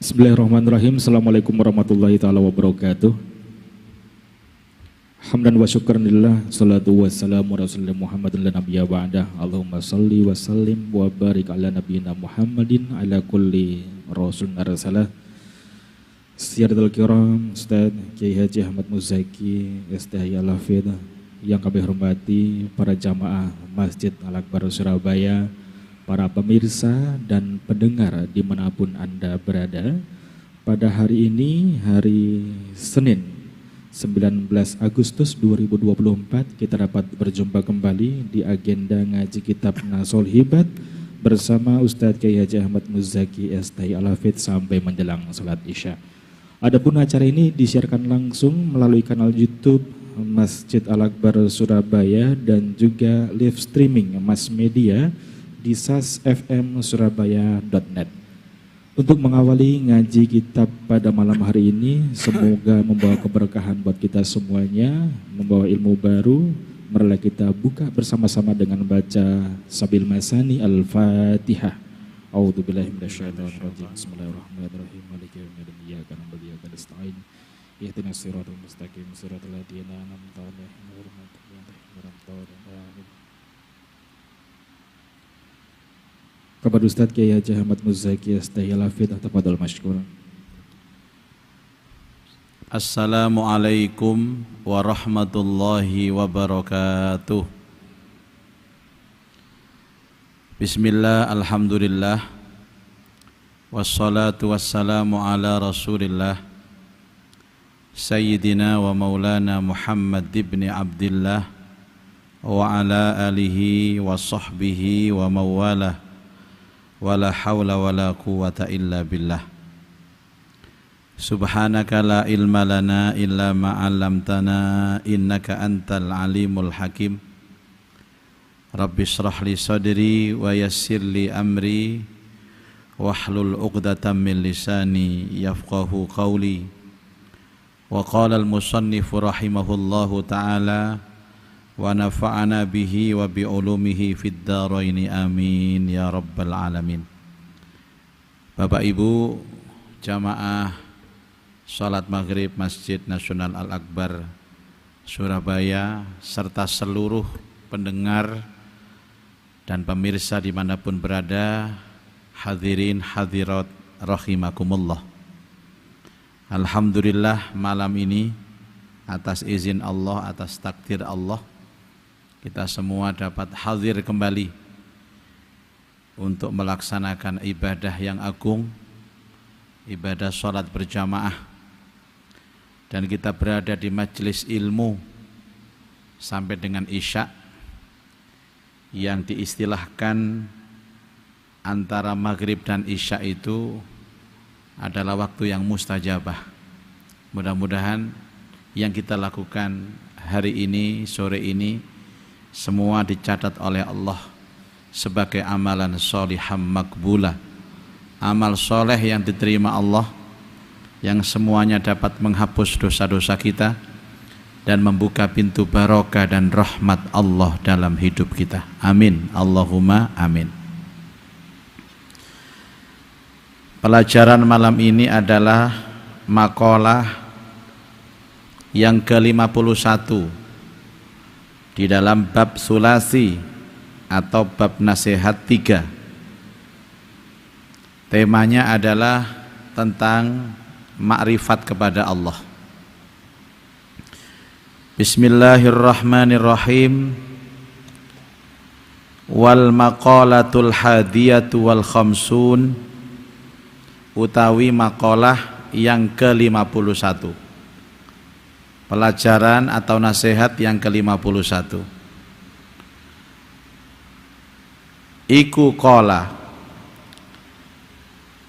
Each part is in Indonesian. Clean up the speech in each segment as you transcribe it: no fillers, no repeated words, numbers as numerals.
Bismillahirrahmanirrahim. Assalamualaikum warahmatullahi ta'ala wabarakatuh. Hamdan wa syukran lillah. Salatu wassalamu rasulullah Muhammadin la nabiyya ba'dah. Allahumma salli wa sallim wa barik ala nabiyyina Muhammadin ala kulli rasulun arsalah. Siyaratul kiram, Ustaz Kiai Haji Ahmad Muzaki STHI Al-Hafidh, yang kami hormati para jamaah Masjid Al-Akbar Surabaya, para pemirsa dan pendengar dimanapun Anda berada. Pada hari ini, hari Senin 19 Agustus 2024, kita dapat berjumpa kembali di agenda ngaji kitab Nasul Hibat bersama Ustadz Kiai Haji Ahmad Muzaki STHI Al-Hafidh sampai menjelang salat Isya. Adapun acara ini disiarkan langsung melalui kanal YouTube Masjid Al-Akbar Surabaya dan juga live streaming mass media di sasfmsurabaya.net. Untuk mengawali ngaji kitab pada malam hari ini, semoga membawa keberkahan buat kita semuanya, membawa ilmu baru. Marilah kita buka bersama-sama dengan baca Sabil Masani Al-Fatihah. A'udzubillahi minasyaitonirrajim. Bismillahirrahmanirrahim. Maliki yaumiddin. Iyyaka na'budu wa iyyaka nasta'in. Ihdinas siratal mustaqim, siratal ladzina an'amta 'alaihim ghairil maghdubi 'alaihim waladdallin. Kepada Ustadz Kiai Haji Ahmad Muzaki STHI Al-Hafidh, tafadhol masykur. Assalamualaikum warahmatullahi wabarakatuh. Bismillah, alhamdulillah, wassalatu wassalamu ala rasulillah Sayyidina wa maulana Muhammad ibn Abdillah wa ala alihi wa sahbihi wa mawalah, wala hawla wala quwata illa billah. Subhanaka la ilma lana illa ma'allamtana innaka antal alimul hakim. Rabbi shrah li sadri wa yassir li amri wahlul 'uqdatam min lisani yafqahu qawli. Wa qala al-musannif rahimahullahu ta'ala wa nafa'ana bihi wa bi ulumihi fid dharaini amin ya rabbal alamin. Bapak Ibu jamaah salat maghrib Masjid Nasional Al-Akbar Surabaya serta seluruh pendengar dan pemirsa dimanapun berada, hadirin hadirat rahimakumullah. Alhamdulillah, malam ini atas izin Allah, atas takdir Allah, kita semua dapat hadir kembali untuk melaksanakan ibadah yang agung, ibadah sholat berjamaah, dan kita berada di majelis ilmu sampai dengan Isya, yang diistilahkan antara maghrib dan Isya itu adalah waktu yang mustajabah. Mudah-mudahan yang kita lakukan hari ini, sore ini, semua dicatat oleh Allah sebagai amalan sholiham makbulah, amal soleh yang diterima Allah, yang semuanya dapat menghapus dosa-dosa kita dan membuka pintu barokah dan rahmat Allah dalam hidup kita. Amin, Allahumma amin. Pelajaran malam ini adalah makalah yang ke-51 di dalam bab sulasi atau bab nasihat 3. Temanya adalah tentang makrifat kepada Allah. Bismillahirrahmanirrahim. Wal maqalatul hadiyatu wal khamsun, utawi makalah yang ke-51. Pelajaran atau nasihat yang ke-51. Iku qala,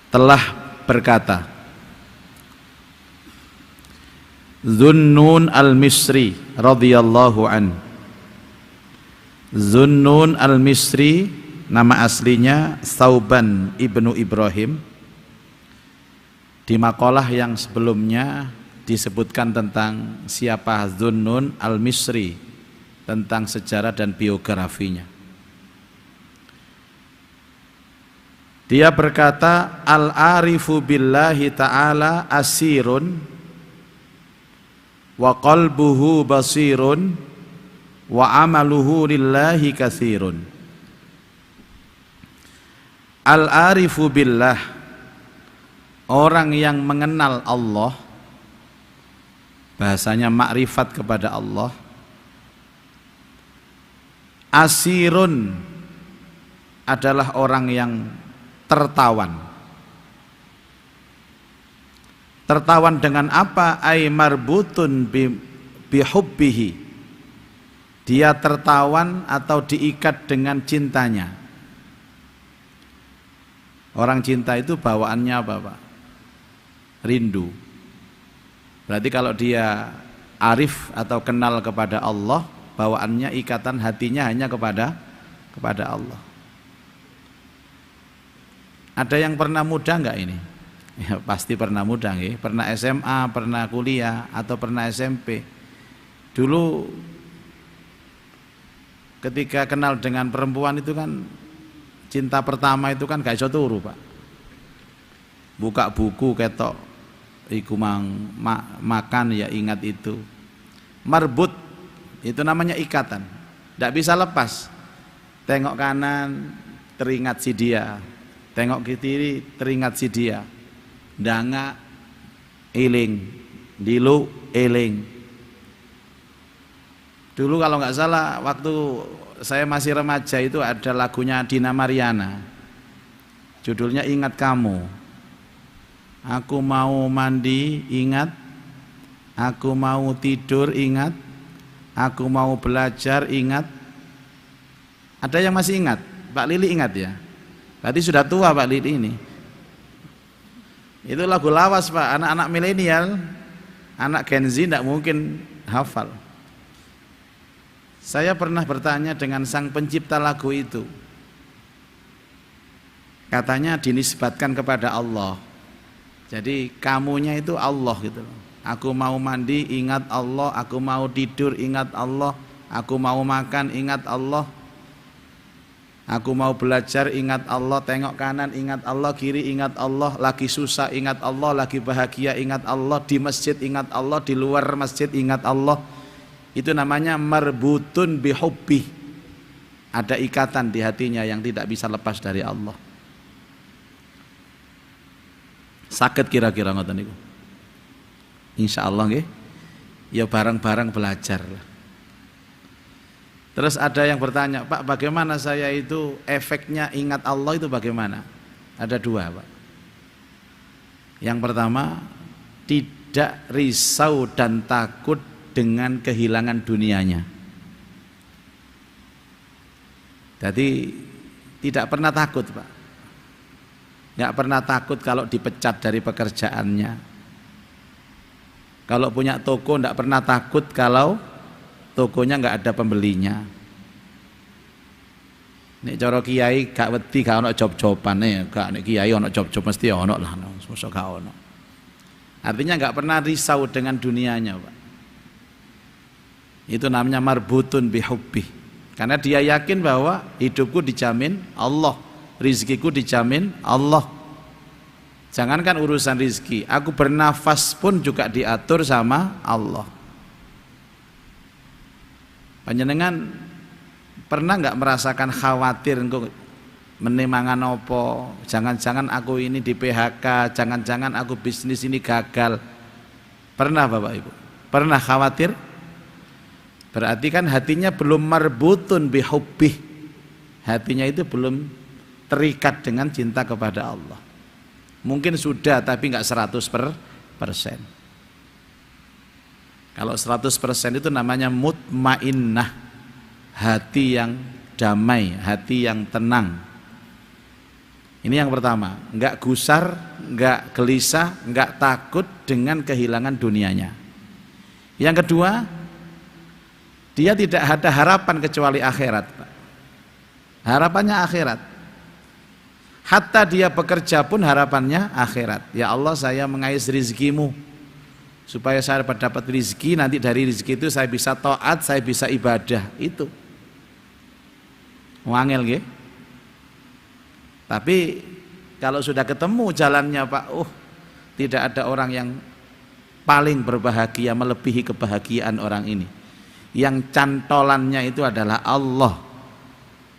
telah berkata Zunnun al-Misri radhiyallahu an. Zunnun al-Misri nama aslinya Thauban ibnu Ibrahim. Di makalah yang sebelumnya disebutkan tentang siapa Zunnun al-Misri, tentang sejarah dan biografinya. Dia berkata, al-arifu billahi ta'ala asirun wa qalbuhu basirun wa amaluhu lillahi katsirun. Al-arifu billah, orang yang mengenal Allah, bahasanya makrifat kepada Allah. Asirun adalah orang yang tertawan. Tertawan dengan apa? Ay marbutun bihubbihi. Dia tertawan atau diikat dengan cintanya. Orang cinta itu bawaannya apa, Pak? Rindu. Berarti kalau dia arif atau kenal kepada Allah, bawaannya ikatan hatinya hanya kepada Allah. Ada yang pernah muda enggak ini? Ya, pasti pernah muda, nggih. Pernah SMA, pernah kuliah, atau pernah SMP. Dulu ketika kenal dengan perempuan itu kan, cinta pertama itu kan gak iso turu, Pak. Buka buku ketok iku makan ya ingat itu. Marbut itu namanya ikatan. Tidak bisa lepas. Tengok kanan teringat si dia. Tengok kiri teringat si dia. Danga eling, dilu eling. Dulu kalau nggak salah waktu saya masih remaja itu ada lagunya Dina Mariana. Judulnya Ingat Kamu. Aku mau mandi ingat, aku mau tidur ingat, aku mau belajar ingat. Ada yang masih ingat? Pak Lili ingat ya? Berarti sudah tua Pak Lili ini. Itu lagu lawas, Pak. Anak-anak milenial, anak Gen Z tidak mungkin hafal. Saya pernah bertanya dengan sang pencipta lagu itu. Katanya dinisbatkan kepada Allah. Jadi kamunya itu Allah gitu. Aku mau mandi ingat Allah, aku mau tidur ingat Allah, aku mau makan ingat Allah, aku mau belajar ingat Allah, tengok kanan ingat Allah, kiri ingat Allah, lagi susah ingat Allah, lagi bahagia ingat Allah, di masjid ingat Allah, di luar masjid ingat Allah. Itu namanya marbutun bihubbi. Ada ikatan di hatinya yang tidak bisa lepas dari Allah. Sakit kira-kira ngoten niku. Insyaallah nggih. Ya bareng-bareng belajar lah. Terus ada yang bertanya, Pak, bagaimana saya itu efeknya ingat Allah itu bagaimana? Ada dua, Pak. Yang pertama, tidak risau dan takut dengan kehilangan dunianya. Jadi tidak pernah takut, Pak. Nggak pernah takut kalau dipecat dari pekerjaannya. Kalau punya toko nggak pernah takut kalau tokonya nggak ada pembelinya. Nek cara kiai gak wedi gak ono job-joban gak nek kiai ono job-job mesti ono lah, mosok gak ono. Artinya nggak pernah risau dengan dunianya, Pak. Itu namanya marbutun bihubbi. Karena dia yakin bahwa hidupku dijamin Allah, rizkiku dijamin Allah. Jangankan urusan rizki, aku bernafas pun juga diatur sama Allah. Panjenengan pernah nggak merasakan khawatir engko menemangan opo? Jangan-jangan aku ini di PHK, jangan-jangan aku bisnis ini gagal. Pernah Bapak Ibu? Pernah khawatir? Berarti kan hatinya belum marbutun bihubbih. Hatinya itu belum terikat dengan cinta kepada Allah. Mungkin sudah tapi nggak 100%. Kalau 100% itu namanya mutmainnah, hati yang damai, hati yang tenang. Ini yang pertama, nggak gusar, nggak gelisah, nggak takut dengan kehilangan dunianya. Yang kedua, dia tidak ada harapan kecuali akhirat, Pak. Harapannya akhirat. Hatta dia bekerja pun harapannya akhirat. Ya Allah, saya mengais rizkimu supaya saya dapat rizki, nanti dari rizki itu saya bisa taat, saya bisa ibadah. Itu wangel nggih. Tapi Kalau sudah ketemu jalannya Pak, tidak ada orang yang paling berbahagia melebihi kebahagiaan orang ini. Yang cantolannya itu adalah Allah.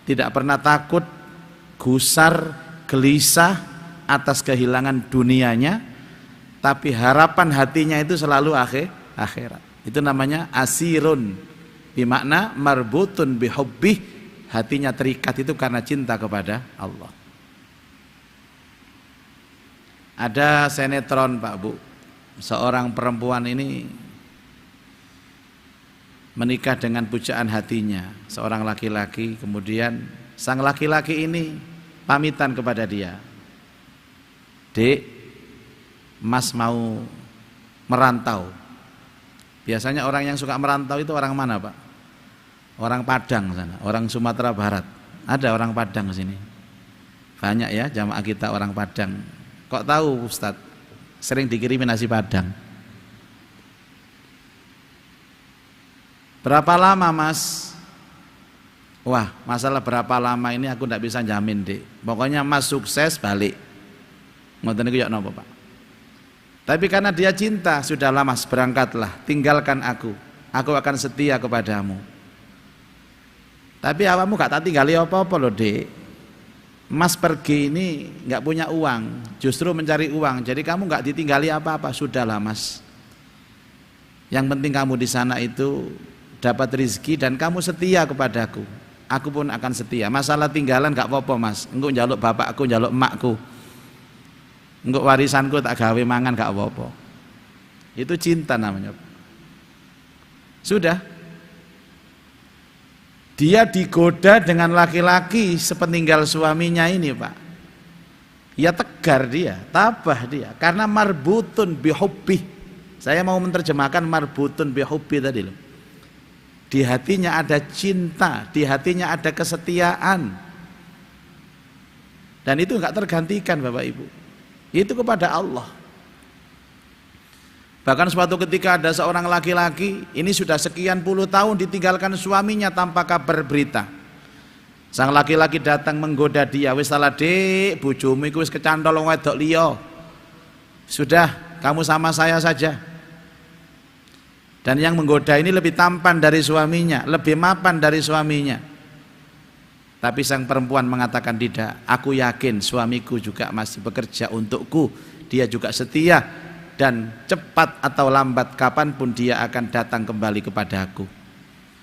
Tidak pernah takut, gusar, gelisah atas kehilangan dunianya, tapi harapan hatinya itu selalu akhirat. Itu namanya asirun, bermakna marbutun bihubbih, hatinya terikat itu karena cinta kepada Allah. Ada sinetron Pak Bu, seorang perempuan ini menikah dengan pujaan hatinya, seorang laki-laki, kemudian sang laki-laki ini pamitan kepada dia, Dek, Mas mau merantau. Biasanya orang yang suka merantau itu orang mana Pak? Orang Padang sana, orang Sumatera Barat. Ada orang Padang sini. Banyak ya jamaah kita orang Padang. Kok tahu Ustadz? Sering dikirimin nasi Padang. Berapa lama Mas? Wah, masalah berapa lama ini aku tidak bisa jamin Dek. Pokoknya Mas sukses balik. Ngoten niku ya napa Pak? Tapi karena dia cinta, sudahlah Mas, berangkatlah, tinggalkan aku akan setia kepadamu. Tapi awakmu gak tak tinggali apa-apa loh Dek. Mas pergi ini gak punya uang, justru mencari uang, jadi kamu gak ditinggali apa-apa. Sudahlah Mas, yang penting kamu di sana itu dapat rezeki dan kamu setia kepadaku, aku pun akan setia. Masalah tinggalan gak apa-apa Mas, engko njaluk bapakku, njaluk emakku, engko warisanku tak gawe mangan gak apa-apa. Itu cinta namanya. Sudah, dia digoda dengan laki-laki sepeninggal suaminya ini Pak. Ya tegar dia, tabah dia, karena marbutun bihubbi. Saya mau menerjemahkan marbutun bihubbi tadi loh. Di hatinya ada cinta, di hatinya ada kesetiaan. Dan itu enggak tergantikan Bapak Ibu. Itu kepada Allah. Bahkan suatu ketika ada seorang laki-laki, ini sudah sekian puluh tahun ditinggalkan suaminya tanpa kabar berita. Sang laki-laki datang menggoda dia, wis salah Dek, bojomu iku wis kecantol wong wedok liya. Sudah, kamu sama saya saja. Dan yang menggoda ini lebih tampan dari suaminya, lebih mapan dari suaminya. Tapi sang perempuan mengatakan tidak, aku yakin suamiku juga masih bekerja untukku, dia juga setia. Dan cepat atau lambat kapanpun dia akan datang kembali kepadaku.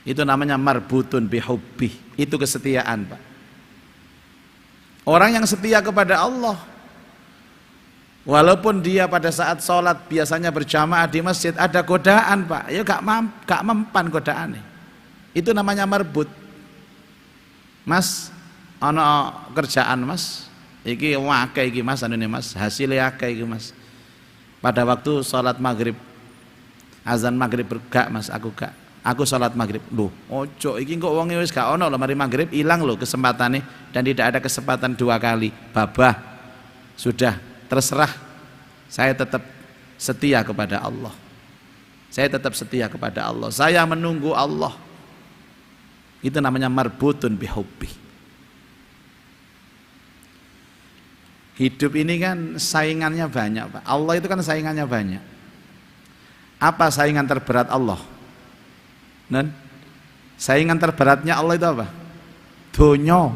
Itu namanya marbutun bihubbih. Itu kesetiaan Pak. Orang yang setia kepada Allah, walaupun dia pada saat sholat biasanya berjamaah di masjid, ada godaan Pak, ya gak mempan godaannya. Itu namanya marbut. Mas, ono kerjaan Mas, iki wakai iki Mas, anune Mas, hasilnya akeh iki Mas. Pada waktu sholat maghrib, azan maghrib, gak Mas, aku sholat maghrib. Loh, ojo, iki kok wonge wis gak ono lho, mari maghrib hilang loh kesempatannya, dan tidak ada kesempatan dua kali. Babah, sudah terserah, saya tetap setia kepada Allah. Saya tetap setia kepada Allah. Saya menunggu Allah. Itu namanya marbutun bihubbi. Hidup ini kan saingannya banyak Pak. Allah itu kan saingannya banyak. Apa saingan terberat Allah? Dan saingan terberatnya Allah itu apa? Donya.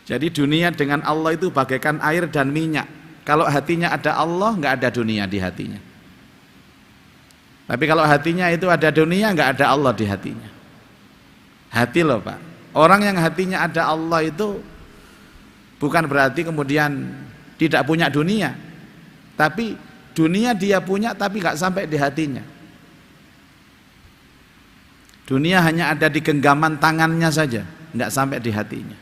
Jadi dunia dengan Allah itu bagaikan air dan minyak. Kalau hatinya ada Allah, nggak ada dunia di hatinya. Tapi kalau hatinya itu ada dunia, nggak ada Allah di hatinya. Hati loh Pak. Orang yang hatinya ada Allah itu bukan berarti kemudian tidak punya dunia, tapi dunia dia punya tapi gak sampai di hatinya. Dunia hanya ada di genggaman tangannya saja, gak sampai di hatinya.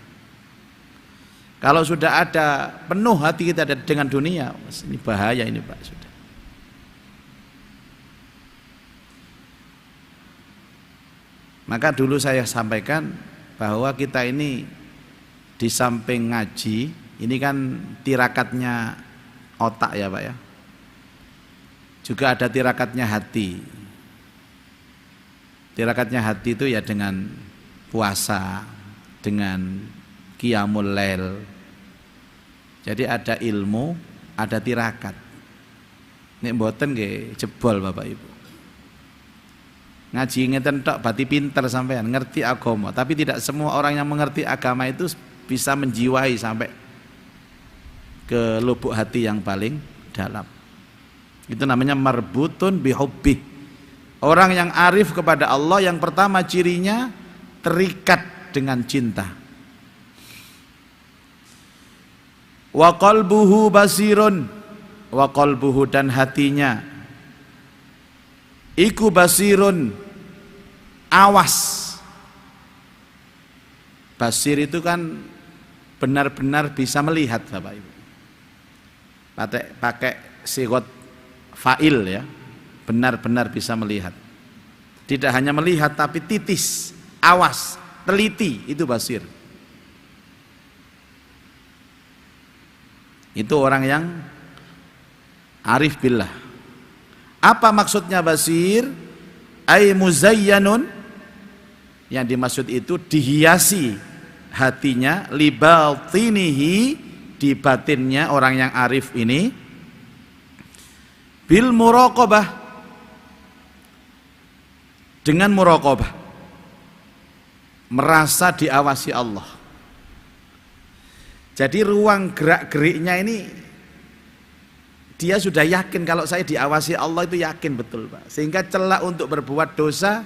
Kalau sudah ada penuh hati kita dengan dunia, ini bahaya ini Pak. Sudah. Maka dulu saya sampaikan bahwa kita ini di samping ngaji, ini kan tirakatnya otak ya Pak ya. Juga ada tirakatnya hati. Tirakatnya hati itu ya dengan puasa, dengan qiyamul lail. Jadi ada ilmu, ada tirakat. Nek mboten nggih jebol Bapak Ibu. Ngaji ngeten tok berarti pinter sampean, ngerti agama, tapi tidak semua orang yang mengerti agama itu bisa menjiwai sampai ke lubuk hati yang paling dalam. Itu namanya marbutun bihubbi. Orang yang arif kepada Allah yang pertama cirinya terikat dengan cinta. Wa qalbuhu basirun, wa qalbuhu dan hatinya iku basirun, awas. Basir itu kan benar-benar bisa melihat Bapak Ibu. Pakai sigot fa'il ya, benar-benar bisa melihat. Tidak hanya melihat tapi titis, awas, teliti, itu basir. Itu orang yang arif billah. Apa maksudnya basir? Ay muzayyanun, yang dimaksud itu dihiasi hatinya, libatinihi, di batinnya orang yang arif ini, bil muraqabah, dengan muraqabah, merasa diawasi Allah. Jadi ruang gerak-geriknya ini dia sudah yakin kalau saya diawasi Allah, itu yakin betul Pak. Sehingga celah untuk berbuat dosa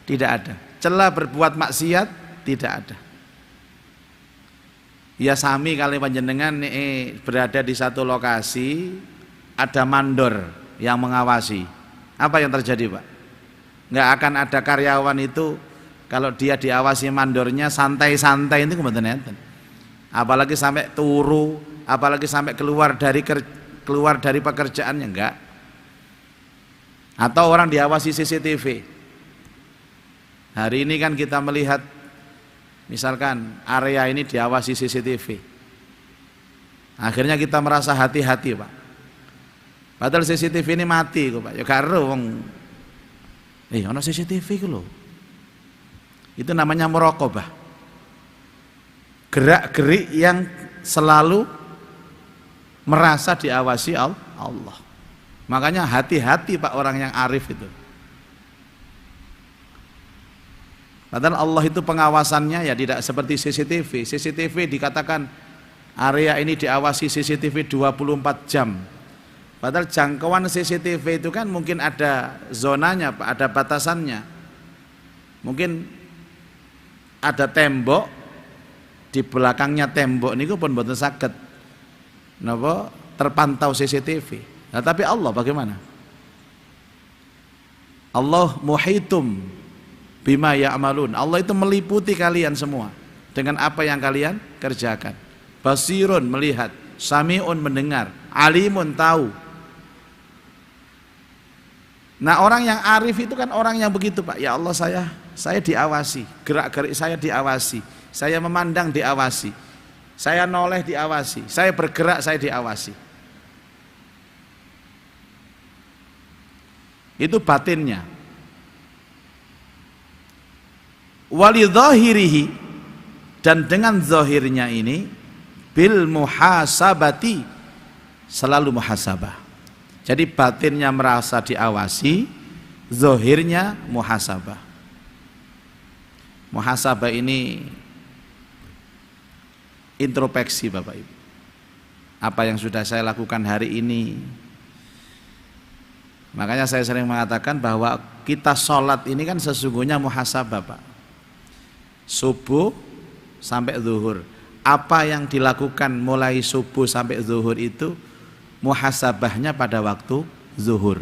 tidak ada, celah berbuat maksiat tidak ada. Ya sami kali panjenengan berada di satu lokasi, ada mandor yang mengawasi. Apa yang terjadi Pak? Nggak akan ada karyawan itu kalau dia diawasi mandornya santai-santai itu kebetulan enten. Apalagi sampai turu, apalagi sampai keluar dari pekerjaannya, enggak. Atau orang diawasi CCTV. Hari ini kan kita melihat misalkan area ini diawasi CCTV. Akhirnya kita merasa hati-hati Pak. Padahal CCTV ini mati kok Pak. Ya karo wong ana CCTV ku lho. Itu namanya muraqabah. Gerak-gerik yang selalu merasa diawasi Allah. Makanya hati-hati Pak orang yang arif itu. Padahal Allah itu pengawasannya ya tidak seperti CCTV. CCTV dikatakan area ini diawasi CCTV 24 jam. Padahal jangkauan CCTV itu kan mungkin ada zonanya Pak, ada batasannya. Mungkin ada tembok, di belakangnya tembok niku pun mboten saged napa terpantau CCTV. Nah, tapi Allah bagaimana? Allah muhitum bima ya'malun. Allah itu meliputi kalian semua dengan apa yang kalian kerjakan. Basirun melihat, sami'un mendengar, alimun tahu. Nah, orang yang arif itu kan orang yang begitu Pak. Ya Allah, saya diawasi, gerak-gerik saya diawasi. Saya memandang diawasi, saya noleh diawasi, saya bergerak saya diawasi. Itu batinnya. Walidhahirihi, dan dengan zahirnya ini bil muhasabati, selalu muhasabah. Jadi batinnya merasa diawasi, zahirnya muhasabah. Muhasabah ini introspeksi Bapak Ibu. Apa yang sudah saya lakukan hari ini. Makanya saya sering mengatakan bahwa kita sholat ini kan sesungguhnya muhasabah Pak. Subuh sampai zuhur. Apa yang dilakukan mulai subuh sampai zuhur itu muhasabahnya pada waktu zuhur.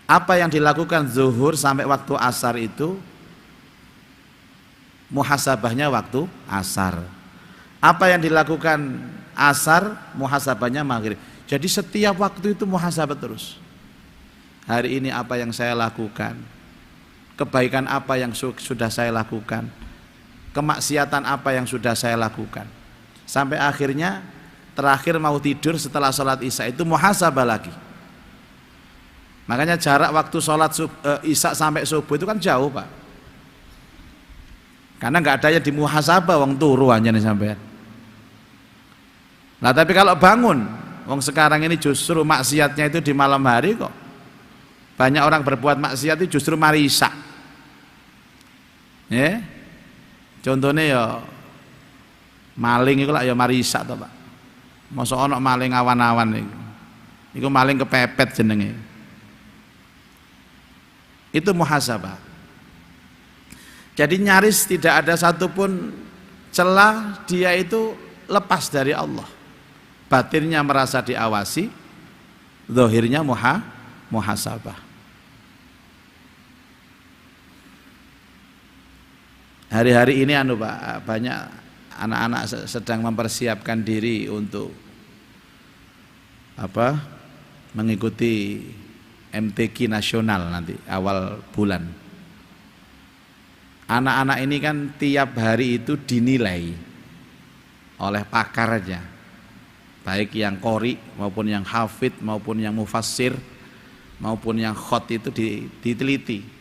Apa yang dilakukan zuhur sampai waktu asar itu muhasabahnya waktu asar. Apa yang dilakukan asar, muhasabahnya maghrib. Jadi setiap waktu itu muhasabah terus. Hari ini apa yang saya lakukan, kebaikan apa yang sudah saya lakukan, kemaksiatan apa yang sudah saya lakukan. Sampai akhirnya terakhir mau tidur setelah sholat isya itu muhasabah lagi. Makanya jarak waktu sholat isya sampai subuh itu kan jauh Pak. Karena nggak ada yang dimuhasabah, wong turu aja nih sampean. Nah tapi kalau bangun, wong sekarang ini justru maksiatnya itu di malam hari kok. Banyak orang berbuat maksiat itu justru marisa. Ya, contohnya ya maling itu lah ya marisa toh Pak. Masa ono maling awan-awan itu maling kepepet jenenge. Itu muhasabah. Jadi nyaris tidak ada satupun celah dia itu lepas dari Allah. Batinnya merasa diawasi, zahirnya muhasabah. Hari-hari ini Pak, banyak anak-anak sedang mempersiapkan diri untuk mengikuti MTQ nasional nanti awal bulan. Anak-anak ini kan tiap hari itu dinilai oleh pakarnya, baik yang qori maupun yang hafid maupun yang mufassir maupun yang khot itu diteliti.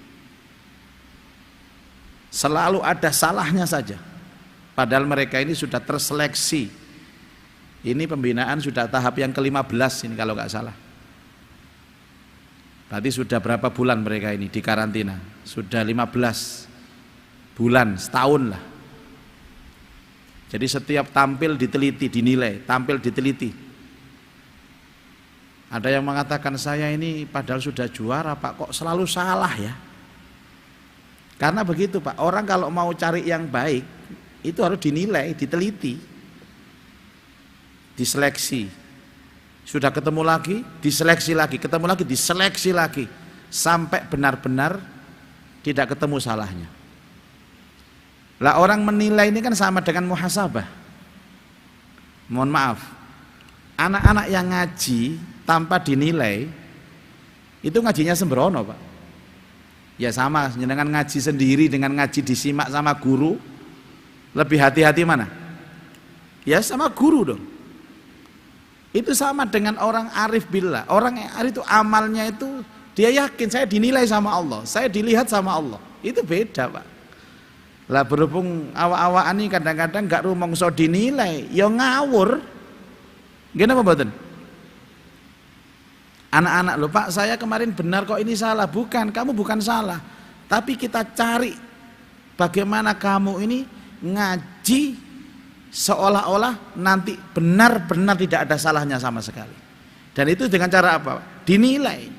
Selalu ada salahnya saja, padahal mereka ini sudah terseleksi. Ini pembinaan sudah tahap yang ke-15 ini kalau nggak salah. Berarti sudah berapa bulan mereka ini di karantina? Sudah 15 bulan, setahun lah. Jadi setiap tampil diteliti, dinilai, tampil diteliti. Ada yang mengatakan saya ini padahal sudah juara Pak, kok selalu salah ya? Karena begitu Pak, orang kalau mau cari yang baik itu harus dinilai, diteliti, diseleksi. Sudah ketemu lagi, diseleksi lagi, ketemu lagi, diseleksi lagi, sampai benar-benar tidak ketemu salahnya. Lah orang menilai ini kan sama dengan muhasabah. Mohon maaf, anak-anak yang ngaji tanpa dinilai itu ngajinya sembrono Pak. Ya sama dengan ngaji sendiri dengan ngaji disimak sama guru, lebih hati-hati mana? Ya sama guru dong. Itu sama dengan orang arif billah. Orang yang arif itu amalnya itu dia yakin saya dinilai sama Allah, saya dilihat sama Allah. Itu beda Pak. Lah berhubung awak-awak ini kadang-kadang gak rumangsa dinilai, ya ngawur. Gimana mboten? Anak-anak lho Pak, saya kemarin benar kok ini salah. Bukan, kamu bukan salah. Tapi kita cari bagaimana kamu ini ngaji seolah-olah nanti benar-benar tidak ada salahnya sama sekali. Dan itu dengan cara apa? Dinilai.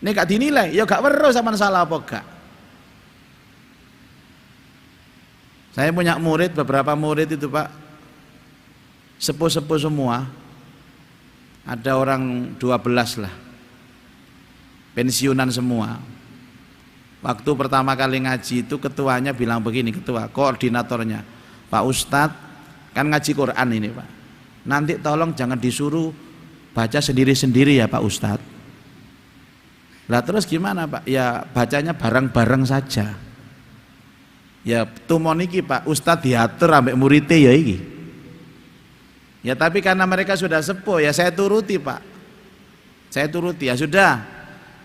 Ini gak dinilai, ya gak weruh sama salah apa gak. Saya punya murid, beberapa murid itu Pak, sepuh-sepuh semua, ada orang 12 lah, pensiunan semua. Waktu pertama kali ngaji itu ketuanya bilang begini, ketua, koordinatornya, Pak Ustadz, kan ngaji Quran ini Pak, nanti tolong jangan disuruh baca sendiri-sendiri ya Pak Ustadz. Lah terus gimana Pak? Ya bacanya bareng-bareng saja. Ya tumon iki Pak, Ustadz diatur ambek muridnya ya iki. Ya tapi karena mereka sudah sepuh ya saya turuti Pak. Saya turuti, ya sudah.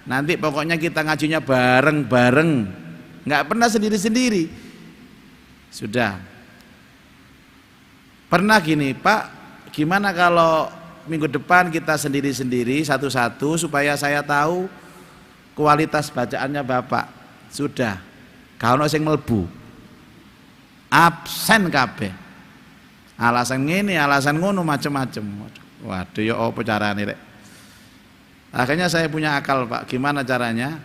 Nanti pokoknya kita ngajinya bareng-bareng. Enggak pernah sendiri-sendiri. Sudah. Pernah gini, Pak, gimana kalau minggu depan kita sendiri-sendiri satu-satu supaya saya tahu kualitas bacaannya Bapak. Sudah. Kalau sing mlebu absen kabeh. Alasan ngene, alasan ngono macam-macam. Waduh ya apa carane rek. Akhirnya saya punya akal Pak, gimana caranya?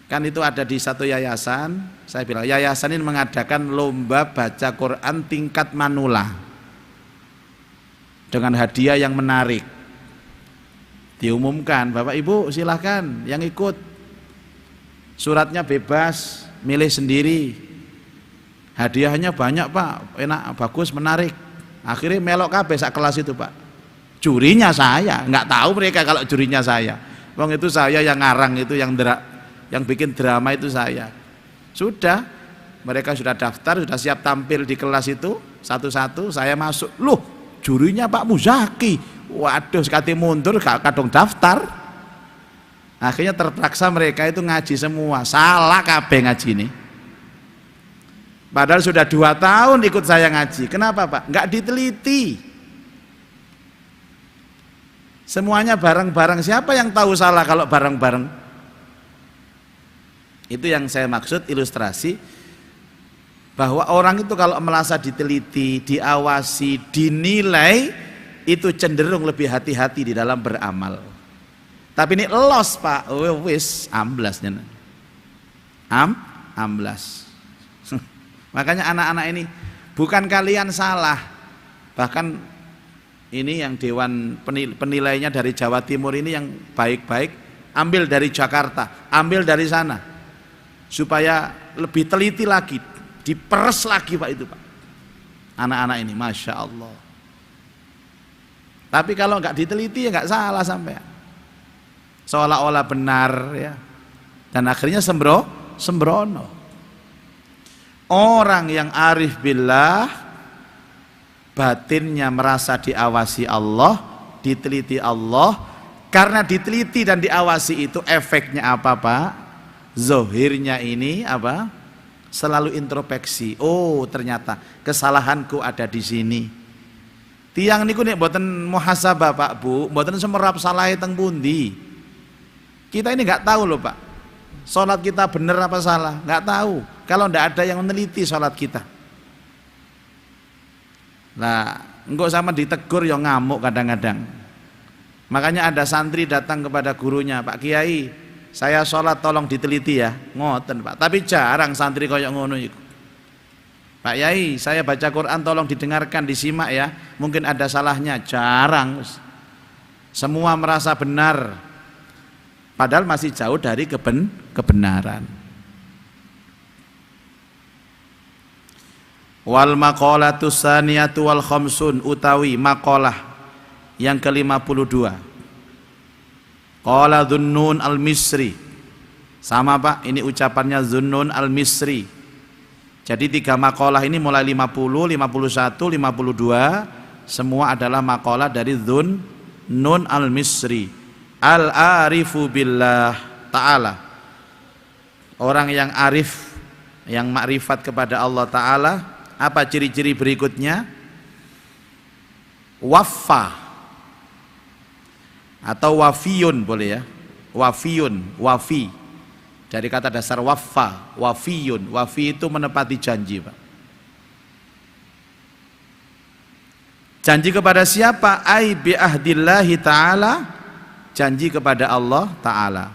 Kan itu ada di satu yayasan, saya bilang yayasan ini mengadakan lomba baca Quran tingkat manula. Dengan hadiah yang menarik. Diumumkan, Bapak Ibu silahkan yang ikut. Suratnya bebas, milih sendiri. Hadiahnya banyak Pak, enak, bagus, menarik. Akhirnya melok kabeh sak kelas itu Pak. Jurinya saya, nggak tahu mereka kalau jurinya saya. Wong itu saya yang ngarang itu, yang bikin drama itu saya. Sudah, mereka sudah daftar, sudah siap tampil di kelas itu satu-satu. Saya masuk, loh jurinya Pak Muzaki. Waduh, sekali mundur kadung daftar. Akhirnya terpaksa mereka itu ngaji semua, salah kabeh ngaji ini. Padahal sudah 2 tahun ikut saya ngaji. Kenapa Pak? Nggak diteliti. Semuanya bareng-bareng. Siapa yang tahu salah kalau bareng-bareng? Itu yang saya maksud ilustrasi bahwa orang itu kalau merasa diteliti, diawasi, dinilai, itu cenderung lebih hati-hati di dalam beramal. Tapi ini los Pak, wis amblas amblas. Makanya anak-anak ini bukan kalian salah, bahkan ini yang dewan penilainya dari Jawa Timur ini yang baik-baik ambil dari Jakarta, ambil dari sana, supaya lebih teliti lagi, diperes lagi Pak itu Pak. Anak-anak ini, masya Allah. Tapi kalau nggak diteliti ya nggak salah sampai, seolah-olah benar ya, dan akhirnya sembrono. Orang yang arif billah, batinnya merasa diawasi Allah, diteliti Allah. Karena diteliti dan diawasi itu efeknya apa Pak? Zohirnya ini apa? Selalu introspeksi. Oh ternyata kesalahanku ada di sini. Tiang niku nek mboten muhasabah Pak Bu, mboten semerap salahe teng pundi. Kita ini nggak tahu loh Pak. Sholat kita benar apa salah? Nggak tahu. Kalau ndak ada yang meneliti sholat kita. Nah, engkau sama ditegur yang ngamuk kadang-kadang. Makanya ada santri datang kepada gurunya, Pak Kiai, saya sholat tolong diteliti ya. Ngoten Pak. Tapi jarang santri koyok ngono iku. Pak Yai, saya baca Quran tolong didengarkan, disimak ya. Mungkin ada salahnya. Jarang. Semua merasa benar. Padahal masih jauh dari kebenaran. Wal maqalatu saniyatu wal khamsun, utawi maqalah yang ke-52. Qala Dhunnun al-Misri. Sama Pak, ini ucapannya Dhunnun al-Misri. Jadi 3 maqalah ini mulai 50, 51, 52 semua adalah maqalah dari Dhunnun al-Misri. Al-arifu billah ta'ala. Orang yang arif, yang makrifat kepada Allah Ta'ala. Apa ciri-ciri berikutnya? Waffa atau wafiyun boleh ya. Wafiyun, wafi. Dari kata dasar waffa, wafiyun. Wafi itu menepati janji Pak. Janji kepada siapa? Ai bi ahdillahi ta'ala, janji kepada Allah Ta'ala.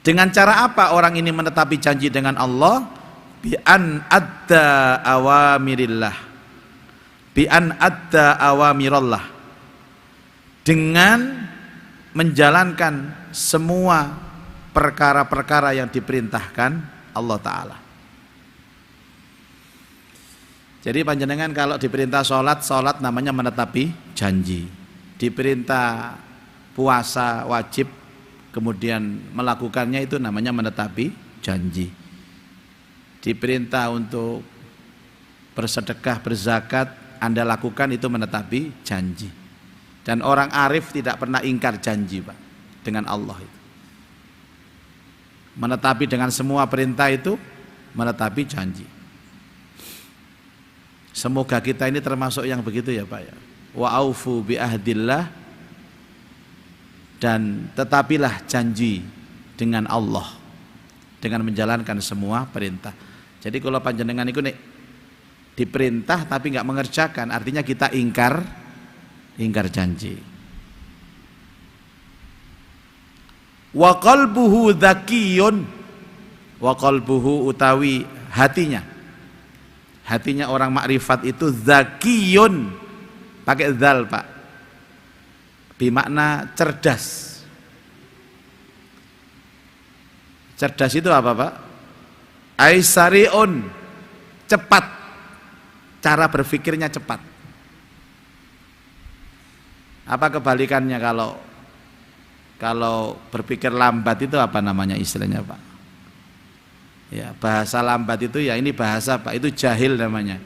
Dengan cara apa orang ini menetapi janji dengan Allah? Bi an adda awamirillah, bi an adda awamirallah, dengan menjalankan semua perkara-perkara yang diperintahkan Allah Ta'ala. Jadi panjenengan kalau diperintah sholat, sholat namanya menetapi janji. Diperintah puasa wajib, kemudian melakukannya itu namanya menetapi janji. Diperintah untuk bersedekah, berzakat, Anda lakukan itu menetapi janji. Dan orang arif tidak pernah ingkar janji Pak dengan Allah itu. Menetapi dengan semua perintah itu menetapi janji. Semoga kita ini termasuk yang begitu ya Pak ya. Wa aufu bi ahdillah, dan tetapilah janji dengan Allah dengan menjalankan semua perintah. Jadi kalau panjenengan itu nih diperintah tapi nggak mengerjakan, artinya kita ingkar janji. Wa qalbuhu dzakiyun, wa qalbuhu utawi hatinya orang makrifat itu dzakiyun, pakai dzal Pak, bermakna cerdas. Cerdas itu apa Pak? Aisariun, cepat, cara berpikirnya cepat. Apa kebalikannya kalau berpikir lambat itu apa namanya istilahnya Pak? Ya, bahasa lambat itu ya ini bahasa Pak, itu jahil namanya.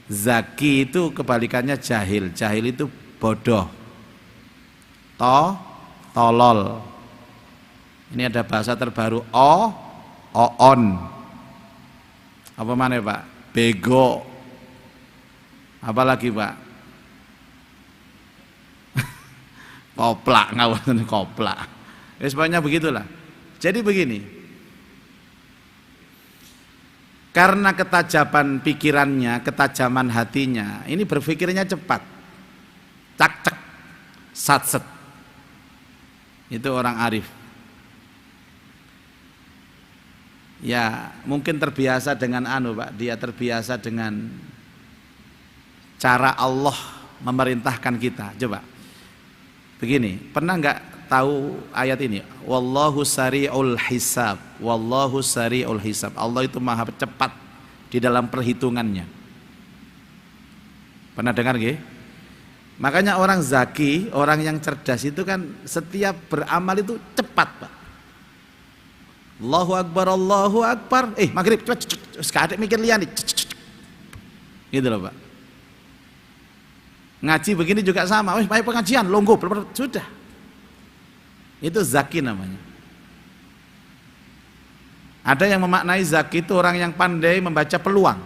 Zaki itu kebalikannya jahil. Jahil itu bodoh. Tolol. Ini ada bahasa terbaru oon. Apa mana Pak? Bego. Apalagi Pak? Koplak, ngawon koplak. Semuanya begitulah. Jadi begini. Karena ketajaman pikirannya, ketajaman hatinya, ini berpikirnya cepat. Cak cak, satset. Itu orang arif. Ya, mungkin terbiasa dengan Pak. Dia terbiasa dengan cara Allah memerintahkan kita. Coba. Begini, pernah nggak tahu ayat ini? Wallahu sari'ul hisab. Wallahu sari'ul hisab. Allah itu maha cepat di dalam perhitungannya. Pernah dengar nggih? Makanya orang zaki, orang yang cerdas itu kan setiap beramal itu cepat, Pak. Allahu Akbar, Allahu Akbar. Maghrib, cepat, sekadek mikir lian nih. Gitu loh, Pak. Ngaji begini juga sama. Baik pengajian, longgo, sudah. Itu zaki namanya. Ada yang memaknai zaki itu orang yang pandai membaca peluang.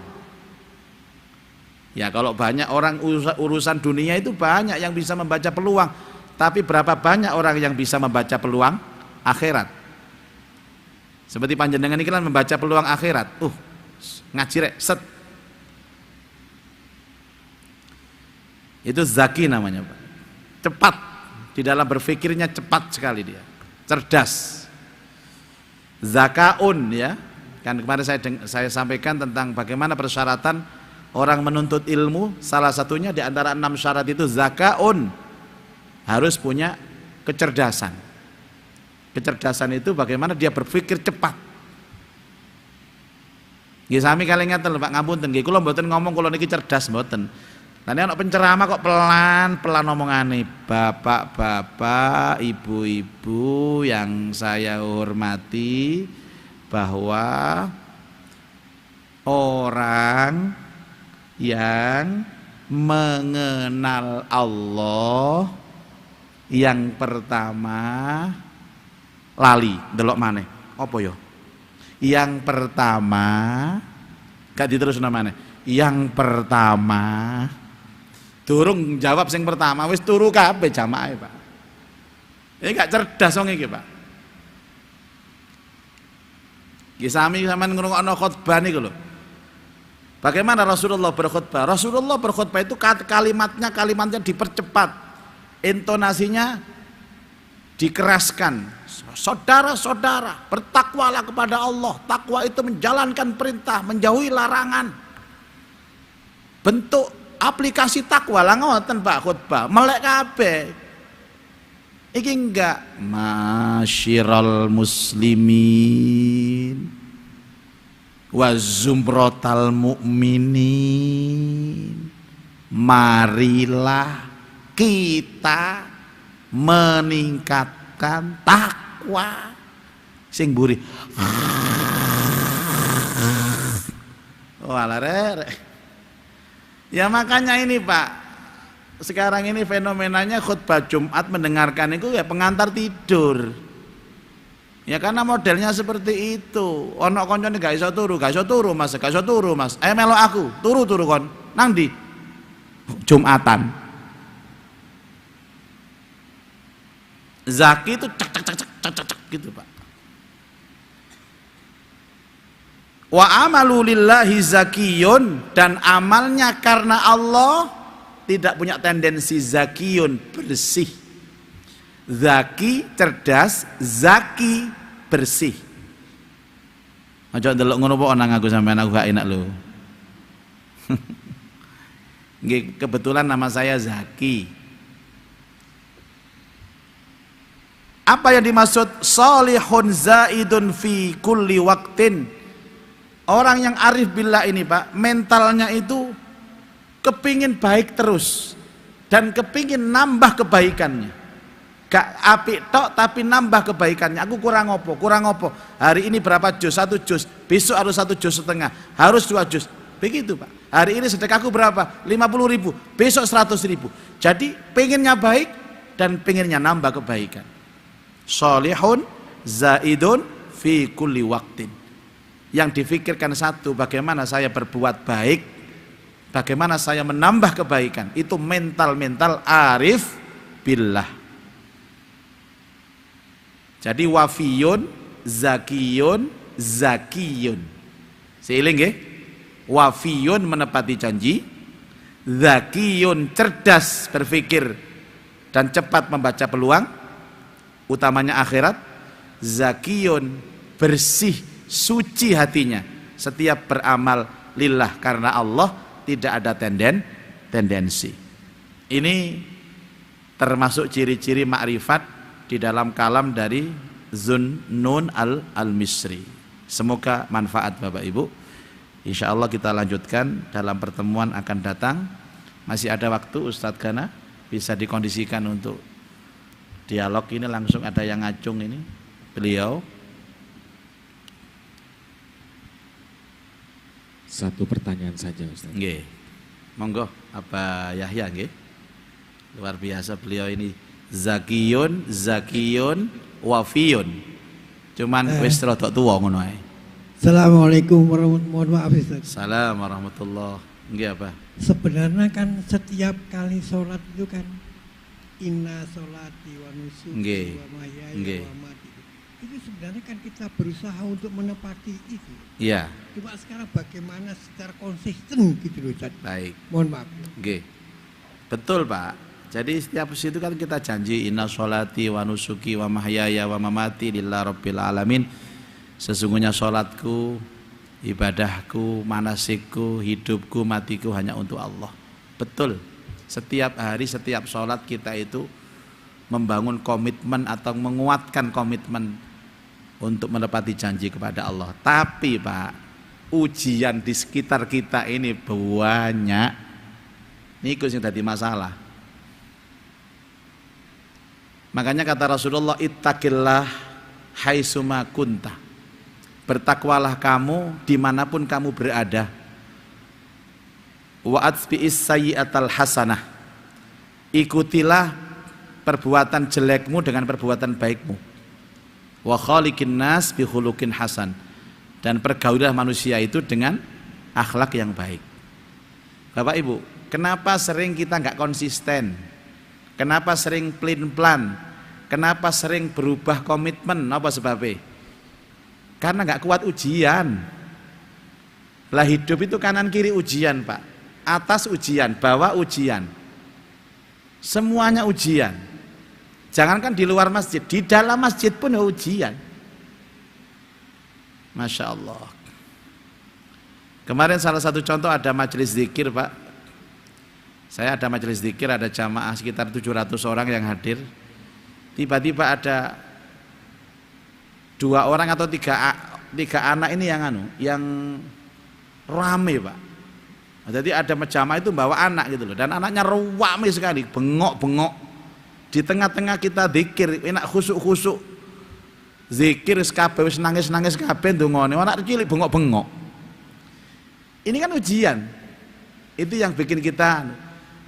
Ya kalau banyak orang urusan dunia itu banyak yang bisa membaca peluang. Tapi berapa banyak orang yang bisa membaca peluang akhirat? Seperti panjenengan ini kan membaca peluang akhirat. Ngaji rek, set. Itu zaki namanya Pak. Cepat. Di dalam berpikirnya cepat sekali dia. Cerdas. Zakaun ya. Kan kemarin saya sampaikan tentang bagaimana persyaratan orang menuntut ilmu. Salah satunya di antara 6 syarat itu zakaun. Harus punya kecerdasan. Kecerdasan itu bagaimana dia berpikir cepat. Nggih sami kalian ngaten Pak, ngapunten nggih kula mboten ngomong kula niki cerdas mboten. Lah nek ana penceramah kok pelan-pelan omongane. Bapak-bapak, ibu-ibu yang saya hormati, bahwa orang yang mengenal Allah yang pertama lali delok maneh. Apa ya? Yang pertama gak diterus namanya. Yang pertama durung jawab sing pertama wis turu kabeh jamaah Pak. Ini gak cerdas wong iki Pak. Ki sami sampean ngrungokno khotbah niku lho. Bagaimana Rasulullah berkhutbah? Rasulullah berkhutbah itu kalimatnya dipercepat. Intonasinya dikeraskan. Saudara-saudara, bertakwalah kepada Allah. Takwa itu menjalankan perintah, menjauhi larangan. Bentuk aplikasi takwa lah ngoten Pak khutbah. Melek kabeh. Iki enggak masyiral muslimin wa zumratal mu'minin. Marilah kita meningkatkan takwa. Sing buri. Walah rek. Ya makanya ini Pak, sekarang ini fenomenanya khutbah Jumat mendengarkan itu ya pengantar tidur. Ya karena modelnya seperti itu. Ono koncone gak iso turu Mas, gak iso turu Mas. Ayo melok aku, turu kon. Nang ndi? Jumatan. Zaki itu cek gitu Pak. Wa amalu lillahi zakiyun, dan amalnya karena Allah tidak punya tendensi zakiyun, bersih. Zaki cerdas, zaki bersih. Aja ndelok ngono kok nang aku sampean aku gak enak lho. Nggih kebetulan nama saya Zaki. Apa yang dimaksud salihun zaidun fi kulli waqtin? Orang yang arif billah ini Pak, mentalnya itu kepingin baik terus dan kepingin nambah kebaikannya. Gak apik tok tapi nambah kebaikannya. Aku kurang opo. Hari ini berapa juz? 1 juz. Besok harus 1,5 juz. Harus 2 juz. Begitu Pak. Hari ini sedekahku berapa? 50.000. Besok 100.000. Jadi pengennya baik dan pengennya nambah kebaikan. Sholihun zaidun fi kulli waqtin. Yang difikirkan satu, bagaimana saya berbuat baik, bagaimana saya menambah kebaikan. Itu mental-mental arif billah. Jadi wafiyun, zakiyun, zakiyun. Seiling nggih? Wafiyun menepati janji, zakiyun cerdas berpikir dan cepat membaca peluang, utamanya akhirat. Zakiyun bersih, suci hatinya, setiap beramal lillah karena Allah, tidak ada tendensi. Ini termasuk ciri-ciri makrifat di dalam kalam dari Zunnun al-Misri. Semoga manfaat Bapak Ibu. Insya Allah kita lanjutkan dalam pertemuan akan datang. Masih ada waktu Ustadz Gana, bisa dikondisikan untuk dialog ini. Langsung ada yang ngacung ini, beliau. Satu pertanyaan saja Ustaz. Nggih. Monggo, apa Yahya nggih? Luar biasa beliau ini, zakiyun, zakiyun, wafiyun. Cuman wis rada tuwa ngono ae. Assalamualaikum warahmatullahi wabarakatuh. Mohon maaf Ustaz. Salam warahmatullah. Nggih apa? Sebenarnya kan setiap kali sholat itu kan inna sholati wa nusuki Nggih. wa mahyaya Nggih. wa mamati. Itu sebenarnya kan kita berusaha untuk menepati itu. Iya, Cuma sekarang bagaimana secara konsisten gitu loh Ustaz. baik. Mohon maaf. Nggih. Betul, Pak. Jadi setiap situ kan kita janji inna sholati wa nusuki wa mahyaya wa mamati lillahi rabbil alamin. Sesungguhnya sholatku, ibadahku, manasikku, hidupku, matiku hanya untuk Allah. Betul. Setiap hari, setiap sholat kita itu membangun komitmen atau menguatkan komitmen untuk menepati janji kepada Allah. Tapi Pak, ujian di sekitar kita ini banyak. Niku sing dadi masalah. Makanya kata Rasulullah, ittaqillah haitsuma kunta. Bertakwalah kamu dimanapun kamu berada. Wa atbi'is sayyi'atal hasanah. Ikutilah perbuatan jelekmu dengan perbuatan baikmu. Wa khaliqin nas bi khuluqin hasan. Dan pergaulilah manusia itu dengan akhlak yang baik. Bapak Ibu, kenapa sering kita nggak konsisten? Kenapa sering pelin-pelan? Kenapa sering berubah komitmen? Apa sebabnya? Karena nggak kuat ujian. Lah hidup itu kanan kiri ujian Pak. Atas ujian, bawah ujian. Semuanya ujian. Jangankan di luar masjid, di dalam masjid pun ujian. Masya Allah. Kemarin salah satu contoh ada majelis zikir Pak. Saya ada majelis zikir, ada jamaah sekitar 700 orang yang hadir. Tiba-tiba ada 2 orang atau 3 anak ini yang rame Pak. Jadi ada jamaah itu bawa anak gitu loh, dan anaknya rame sekali, bengok-bengok. Di tengah-tengah kita zikir, enak khusuk-khusuk. Zikir kabeh wis nangis-nangis kabeh ndongone, anak cilik bengok-bengok. Ini kan ujian. Itu yang bikin kita.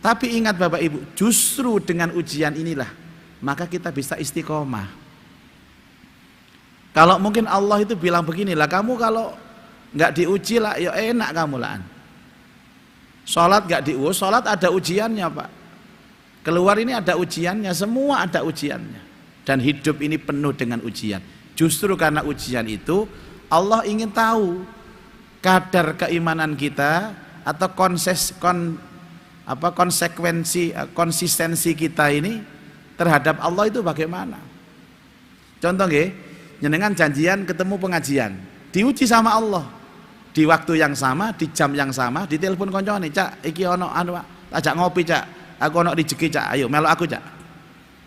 Tapi ingat Bapak Ibu, justru dengan ujian inilah maka kita bisa istiqomah. Kalau mungkin Allah itu bilang beginilah, kamu kalau nggak diuji lah, ya enak kamu lah. Sholat nggak diuji, sholat ada ujiannya Pak. Keluar ini ada ujiannya, semua ada ujiannya. Dan hidup ini penuh dengan ujian. Justru karena ujian itu, Allah ingin tahu kadar keimanan kita atau konsistensi kita ini terhadap Allah itu bagaimana. Contoh nggih, jenengan janjian ketemu pengajian, diuji sama Allah di waktu yang sama, di jam yang sama, ditelepon koncone, Cak, iki ono ajak ngopi Cak, aku ono rezeki Cak, ayo melu aku Cak.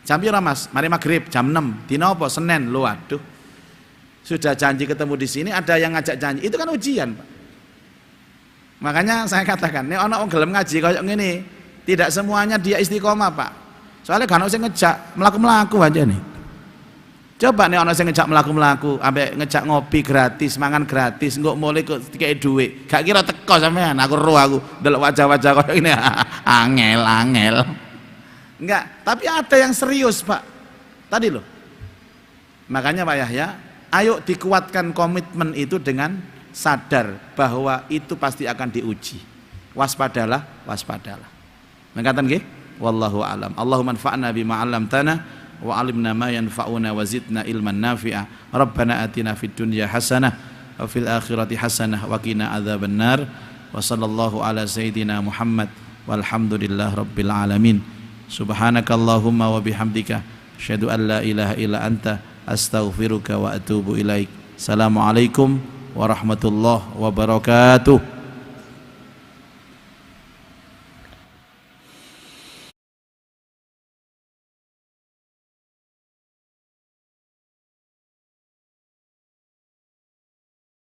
Jam pira Mas? Mari maghrib jam 6. Dina apa? Senin. Lho aduh. Sudah janji ketemu di sini, ada yang ngajak janji. Itu kan ujian, Pak. Makanya saya katakan, nek ono wong gelem ngaji koyo ngene, tidak semuanya dia istiqomah, Pak. Soalnya kan ono sing ngejak mlaku-mlaku aja nih. Coba nih orang yang ngejak melaku-melaku, ambek ngejak ngopi gratis, mangan gratis, nggak mulai kok kayak duit, gak kira teko sampean, aku roh aku, delok wajah-wajah kau ini, angel, enggak, tapi ada yang serius Pak, tadi loh, makanya Pak Yahya, ayo dikuatkan komitmen itu dengan sadar bahwa itu pasti akan diuji. Waspadalah, waspadalah. Mengatakan nggih? Wallahu a'lam. Allahumma anfa'na bima 'allamtana wa 'allimna ma yanfa'una wa zidna ilman nafi'a. Rabbana atina fid dunya hasanah wa fil akhirati hasanah wa qina adzabannar. Wa sallallahu ala sayyidina Muhammad walhamdulillah rabbil alamin. Subhanakallahumma wa bihamdika asyhadu an la ilaha illa anta astaghfiruka wa atubu ilaik. Assalamualaikum warahmatullahi wabarakatuh.